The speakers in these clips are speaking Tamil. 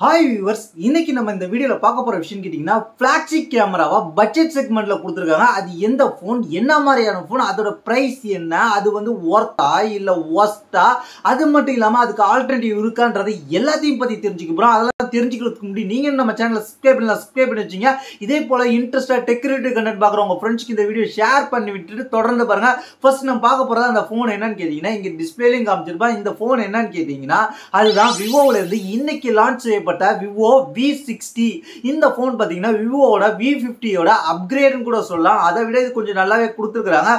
ஹாய் வியூவர்ஸ், இன்னைக்கு நம்ம இந்த வீடியோவில் பார்க்க போகிற விஷயம் கேட்டிங்கன்னா ஃப்ளாக்ஷிப் கேமராவா பட்ஜெட் செக்மெண்ட்டில் கொடுத்துருக்காங்க. அது எந்த ஃபோன், என்ன மாதிரியான ஃபோன், அதோட ப்ரைஸ் என்ன, அது வந்து ஒர்த்தா இல்லை ஒஸ்ட்டா, அது மட்டும் இல்லாமல் அதுக்கு ஆல்டர்னேட்டிவ் இருக்கான்றது எல்லாத்தையும் பற்றி தெரிஞ்சுக்க போகிறோம். அதெல்லாம் தெரிஞ்சுக்கிறதுக்கு முன்னாடி நீங்கள் நம்ம சேனலை சப்ஸ்கிரைப் பண்ணி வச்சிங்க. இதே போல் இன்ட்ரெஸ்டாக டெக்ரேட்டிவ் கண்டென்ட் பார்க்குற உங்கள் ஃப்ரெண்ட்ஸ்க்கு இந்த வீடியோ ஷேர் பண்ணி விட்டுட்டு தொடர்ந்து பாருங்கள். ஃபர்ஸ்ட் நம்ம பார்க்க போகிறது அந்த ஃபோன் என்னன்னு கேட்டிங்கன்னா, இங்கே டிஸ்பிளேலையும் காமிச்சிருப்பேன். இந்த ஃபோன் என்னன்னு கேட்டிங்கன்னா, அதுதான் விவோவிலேருந்து இன்னைக்கு லான்ச் செய்ய விவோ V60. இந்த போன் பாத்தீங்கன்னா விவோவோட V50யோட அப்கிரேட்னு கூட சொல்லலாம். அதை விட இது கொஞ்சம் நல்லாவே கொடுத்துருக்காங்க.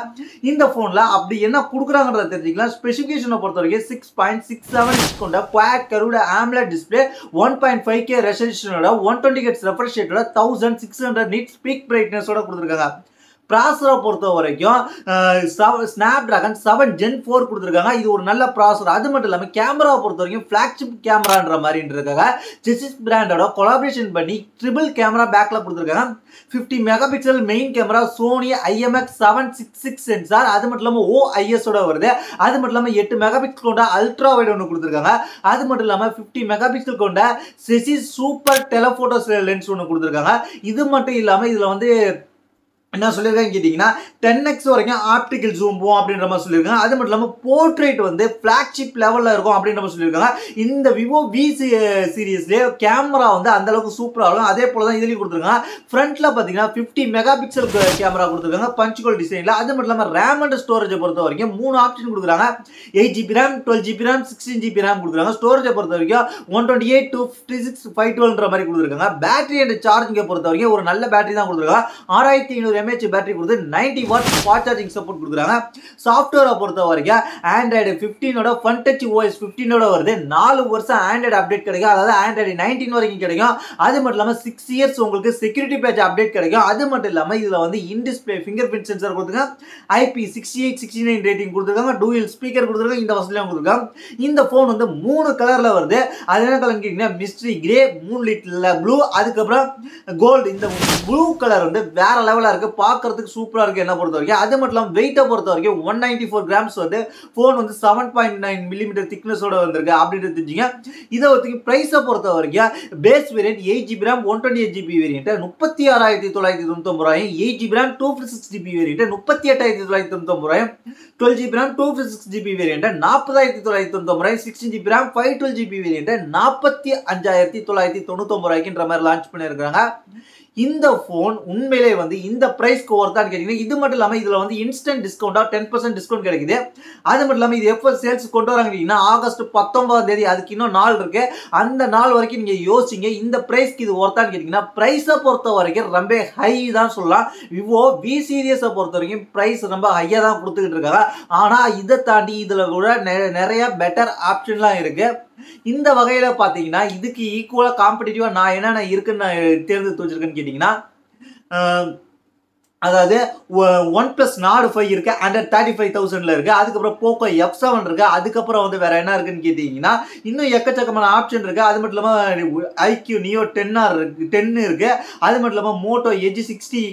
இந்த போன்ல அப்படி என்ன கொடுக்குறாங்கன்றத தெரிஞ்சுக்கலாம். ஸ்பெசிபிகேஷனை பொறுத்த வரைக்கும் 6.67 கொண்ட quad curved AMOLED display, 1.5K ரெசல்யூஷனோட 120 Hz ரெஃப்ரெஷ் ரேட்டோட 1600 நிட்ஸ் பீக் பிரைட்னஸோட கொடுத்துருக்காங்க. ப்ராசரை பொறுத்த வரைக்கும் ஸ்னாப்டிராகன் 7 Gen 4 கொடுத்துருக்காங்க. இது ஒரு நல்ல ப்ராசர். அது மட்டும் இல்லாமல் கேமராவை பொறுத்த வரைக்கும் ஃப்ளாக்ஷிப் கேமரான்ற மாதிரி இருக்காங்க. ஜெசிஸ் பிராண்டோட கொலாபரேஷன் பண்ணி ட்ரிபிள் கேமரா பேக்கில் கொடுத்துருக்காங்க. 50 mega pixel main camera, Sony IMX766 sensor, அது மட்டும் இல்லாமல் OIS-ஓட வருது. அது மட்டும் இல்லாமல் 8 மெகா பிக்சல் கொண்ட அல்ட்ரா வைட் ஒன்று கொடுத்துருக்காங்க. அது மட்டும் இல்லாமல் 50 மெகா பிக்சல் கொண்ட செசிஸ் சூப்பர் டெலஃபோட்டோஸ் லென்ஸ் ஒன்று கொடுத்துருக்காங்க. இது மட்டும் இல்லாமல் இதில் வந்து என்ன சொல்லியிருக்காங்க கேட்டிங்கன்னா 10x வரைக்கும் ஆப்டிக்கல் ஜூம் போகும் அப்படின்ற மாதிரி சொல்லியிருக்காங்க. அது மட்டும் இல்லாமல் போர்ட்ரேட் வந்து ஃப்ளாக்ஷிப் லெவலில் இருக்கும் அப்படின்ற மாதிரி சொல்லியிருக்காங்க. இந்த விவோ V சீரீஸ்லேயே கேமரா வந்து அந்தளவுக்கு சூப்பராக இருக்கும். அதே போல் தான் இதுலேயும் கொடுத்துருக்காங்க. ஃப்ரண்ட்டில் பார்த்தீங்கன்னா 50 மெகா பிக்சல் கேமரா கொடுத்துருக்காங்க பஞ்சுகோல் டிசைனில். அது மட்டும் இல்லாமல் ரேம் அண்ட் ஸ்டோரேஜை பொறுத்த வரைக்கும் 3 ஆப்ஷன் கொடுக்குறாங்க. 8GB RAM, 12GB RAM, 16GB RAM கொடுக்குறாங்க. ஸ்டோரேஜை பொறுத்த வரைக்கும் 128, 256, 512 மாதிரி கொடுத்துருக்காங்க. பேட்டரி அண்ட் சார்ஜிங்கை பொறுத்த வரைக்கும் ஒரு நல்ல பேட்டரி தான் கொடுத்துருக்காங்க. 6500 mAh பேட்டரி கொடுத்து 90 வாட் ஃபாஸ்ட் சார்ஜிங் சப்போர்ட் கொடுக்குறாங்க. சாஃப்ட்வேரை பொறுத்த வரைக்கும் ஆண்ட்ராய்டு 15ஓட ஃபன் டச் OS 15ஓட வருது. 4 வருஷம் ஆண்ட்ராய்டு அப்டேட் கிடைக்கும். அதாவது ஆண்ட்ராய்டு 19 வரைக்கும் கிடைக்கும். அது மட்டும் இல்லாமல் 6 இயர்ஸ் உங்களுக்கு செக்யூரிட்டி பேட்ச் அப்டேட் கிடைக்கும். அது மட்டும் இல்லாமல் இதில் வந்து in display finger print sensor கொடுத்துருக்காங்க. IP68, 69 ரேட்டிங் கொடுத்துருக்காங்க. டூயல் ஸ்பீக்கர் கொடுத்துருக்காங்க. இந்த வசதியும் கொடுத்துருக்காங்க. இந்த ஃபோன் வந்து 3 கலரில் வருது. அது என்ன கலர்னு கேட்டிங்கன்னா மிஸ்ட்ரி கிரே, மூன்லைட் ப்ளூ, அதுக்கப்புறம் கோல்டு. இந்த ப்ளூ கலர் வந்து வேற லெவலாக இருக்குது. பார்க்கறதுக்கு சூப்பராக இருக்குது என்ன பொறுத்த வரைக்கும். அது மட்டும் இல்லாமல் வெயிட்டை பொறுத்த வரைக்கும் 194 கிராம்ஸ் வந்து ஃபோன் வந்து 7.9 மில்லிமீட்டர் திக்னஸோட வந்திருக்கு அப்படின்றது தெரிஞ்சுங்க. இதை ஒருத்தருக்கு ப்ரைஸை பொறுத்த வரைக்கும் base variant 8GB RAM 128GB variant 36,999. 8GB RAM 256GB variant 38,999. 12GB RAM 256GB variant 40,999. 16GB RAM 512GB variant 45,999 மாதிரி லான்ச் பண்ணியிருக்காங்க. இந்த ஃபோன் உண்மையிலே வந்து இந்த ப்ரைஸ்க்கு ஒர்த்தான்னு கேட்டிங்கன்னா, இது மட்டும் இல்லாமல் இதில் வந்து இன்ஸ்டன்ட் டிஸ்கவுண்டாக 10% டிஸ்கவுண்ட் கிடைக்குது. அது மட்டும் இல்லாமல் இது எப்போ சேல்ஸ் கொண்டு வராங்க கேட்டிங்கன்னா ஆகஸ்ட் 19 அதுக்கு இன்னும் நாள் இருக்குது. அந்த நாள் வரைக்கும் நீங்கள் யோசிங்க. இந்த ப்ரைஸ்க்கு இது ஒர்த்தான்னு கேட்டிங்கன்னா ப்ரைஸை பொறுத்த வரைக்கும் ரொம்ப ஹை தான் சொல்லலாம். விவோ V சீரியஸை பொறுத்த வரைக்கும் ப்ரைஸ் ரொம்ப ஹையாக தான் கொடுத்துக்கிட்டு இருக்காங்க. ஆனால் இதை தாண்டி இதில் கூட நிறைய பெட்டர் ஆப்ஷன்லாம் இருக்குது. இந்த வகையில் பார்த்தீங்கன்னா இதுக்கு ஈக்குவலாக காம்படிட்டிவாக நான் என்னென்ன இருக்குன்னு நான் தேர்ந்தெடுத்து வச்சிருக்கேன்னு கேட்டிங்கன்னா, அதாவது OnePlus Nord 5 இருக்கு, அண்டர் 35,000 இருக்கு. அதுக்கப்புறம் போக்கோ F7 இருக்கு. அதுக்கப்புறம் வந்து வேற என்ன இருக்குன்னு கேட்டீங்கன்னா இன்னும் எக்கச்சக்கமான ஆப்ஷன் இருக்கு. அது மட்டும் இல்லாமல் IQ Neo 10 இருக்கு. அது மட்டும் இல்லாமல் மோட்டோ Edge 60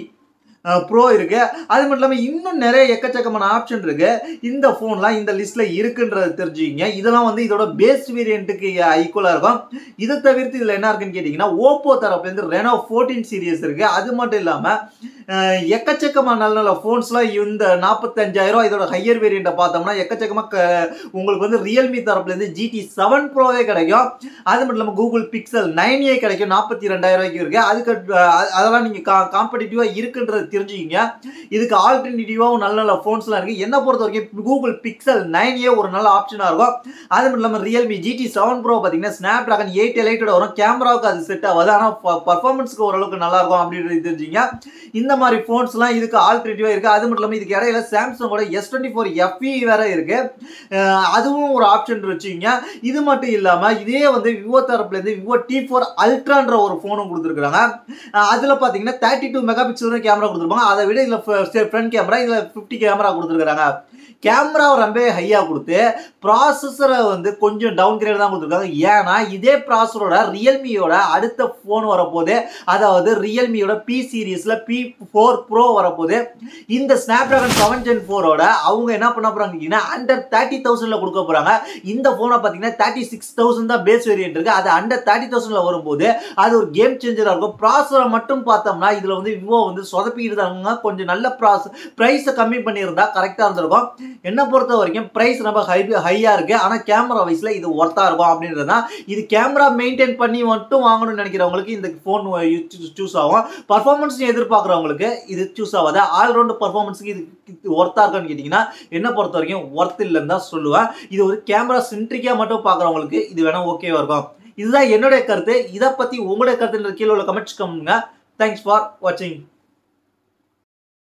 ப்ரோ இருக்கு. அது மட்டும் இல்லாமல் இன்னும் நிறைய எக்கச்சக்கமான ஆப்ஷன் இருக்கு. இந்த ஃபோன்லாம் இந்த லிஸ்ட்ல இருக்குன்றது தெரிஞ்சுக்கிங்க. இதெல்லாம் வந்து இதோட பேஸ் வேரியன்ட்டுக்கு ஈக்குவலாக இருக்கும். இதை தவிர்த்து இதில் என்ன இருக்குன்னு கேட்டிங்கன்னா ஓப்போ தரப்புலேருந்து Reno 14 சீரியஸ் இருக்கு. அது மட்டும் இல்லாமல் எக்கச்சக்கமான நல்ல நல்ல ஃபோன்ஸ்லாம் இந்த 45,000 இதோட ஹையர் வேரியண்ட்டை பார்த்தோம்னா எக்கச்சக்கமாக உங்களுக்கு வந்து ரியல்மி தரப்புலேருந்து GT7 ப்ரோவே கிடைக்கும். அது மட்டும் இல்லாமல் கூகுள் பிக்சல் 9a கிடைக்கும். 42,000 இருக்கு. அதுக்கு அதெல்லாம் நீங்கள் காம்படிட்டிவாக இருக்குன்றது தெரிஞ்சுக்கிங்க. இதுக்கு ஆல்டர்னேட்டிவாகவும் நல்ல நல்ல ஃபோன்ஸ்லாம் இருக்குது. என்ன பொறுத்த வரைக்கும் கூகுள் பிக்சல் 9a ஒரு நல்ல ஆப்ஷனாக இருக்கும். அது மட்டும் இல்லாமல் ரியல்மி GT7 ப்ரோ பார்த்தீங்கன்னா ஸ்னாப்டிராகன் 8 எலைட்டோட வரும். கேமராவுக்கு அது செட் ஆகாது. ஆனால் பர்ஃபார்மன்ஸுக்கு ஓரளவுக்கு நல்லா இருக்கும் அப்படின்றது தெரிஞ்சுங்க. இந்த மாதிரி ஃபோன்ஸ்லாம் இதுக்கு ஆல்டர்னேட்டிவாக இருக்குது. அது மட்டும் இல்லாமல் இதுக்கு இடையில சாம்சங்கோட S24 FE வேற இருக்குது. அதுவும் ஒரு ஆப்ஷன் வச்சுக்கிங்க. இது மட்டும் இல்லாமல் இதே வந்து விவோ தரப்புலேருந்து விவோ T4 அல்ட்ரான்ற ஒரு ஃபோனும் கொடுத்துருக்குறாங்க. அதில் பார்த்தீங்கன்னா 32 மெகா பிக்சல் கேமரா கொடுத்துருப்பாங்க. அதை விட இதில் ஃப்ரண்ட் கேமரா, இதில் 50 கேமரா கொடுத்துருக்காங்க. கேமரா ரொம்ப ஹையா கொடுத்து ப்ராசஸரை வந்து கொஞ்சம் டவுன் கிரேட் தான் கொடுத்துருக்காங்க. ஏன்னா இதே ப்ராசஸரோட ரியல்மியோட அடுத்த ஃபோன் வரப்போது, அதாவது ரியல்மியோட பி சீரீஸ்ல P4 Pro வரப்போது. இந்த ஸ்னாப்டிராகன் 7 Gen 4ஓட அவங்க என்ன பண்ண போறாங்கன்னா அண்டர் 30,000ல கொடுக்க போறாங்க. இந்த போனை பார்த்தீங்கன்னா 36,000 தான் பேஸ் வேரியன்ட் இருக்கு. அது அண்டர் 30,000ல வரும்போது அது ஒரு கேம் சேஞ்சரா இருக்கும். ப்ராசஸரை மட்டும் பார்த்தோம்னா இதுல வந்து விவோ வந்து சொதப்பிட்டு இருக்காங்க. கொஞ்சம் நல்ல பிரைஸை கம்மி பண்ணியிருந்தா கரெக்டா இருந்திருக்கும். என்ன பொறுத்த வரைக்கும் பிரைஸ் ரொம்ப ஹையா இருக்கு. ஆனா கேமரா வைஸ்ல இது ஒர்த்தா இருக்கும் அப்படின்றதுனா இது கேமரா மெயின்டைன் பண்ணி மட்டும் வாங்கணும்னு நினைக்கிறவங்களுக்கு இந்த போன் சூஸ் ஆகும். பர்ஃபார்மன்ஸ் எதிர்பார்க்குறவங்களுக்கு இது சூஸ் ஆகாது. ஆல்ரவுண்ட் பர்ஃபார்மன்ஸுக்கு இது ஒர்த்தா இருக்குன்னு கேட்டீங்கன்னா என்ன பொறுத்த வரைக்கும் ஒர்த் இல்லைன்னு தான் சொல்லுவேன். இது ஒரு கேமரா சென்ட்ரிக்கா மட்டும் பார்க்குறவங்களுக்கு இது வேணா ஓகேவா இருக்கும். இதுதான் என்னுடைய கருத்து. இதை பத்தி உங்களுடைய கருத்து கீழே உள்ள கமெண்ட்ஸ் பண்ணுங்க. தேங்க்ஸ் ஃபார் வாட்சிங்.